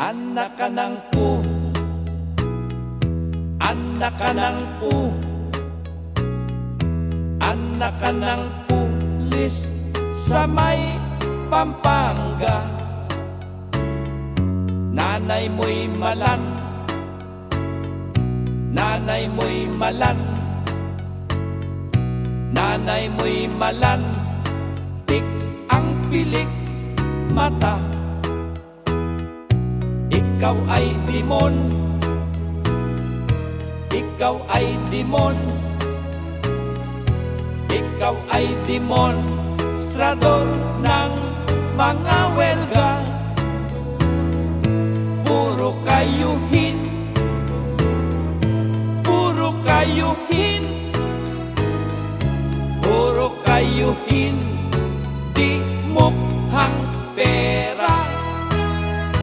Anak ka ng pu, anak ka ng pu, anak ka ng pulis sa may Pampanga. Nanay mo'y malan, nanay mo'y malan, nanay mo'y malan, tik ang pilik mata. Ikaw ay dimon, ikaw ay dimon, ikaw ay demonstrador ng mga welga. Puro kayuhin, puro kayuhin, puro kayuhin, di mo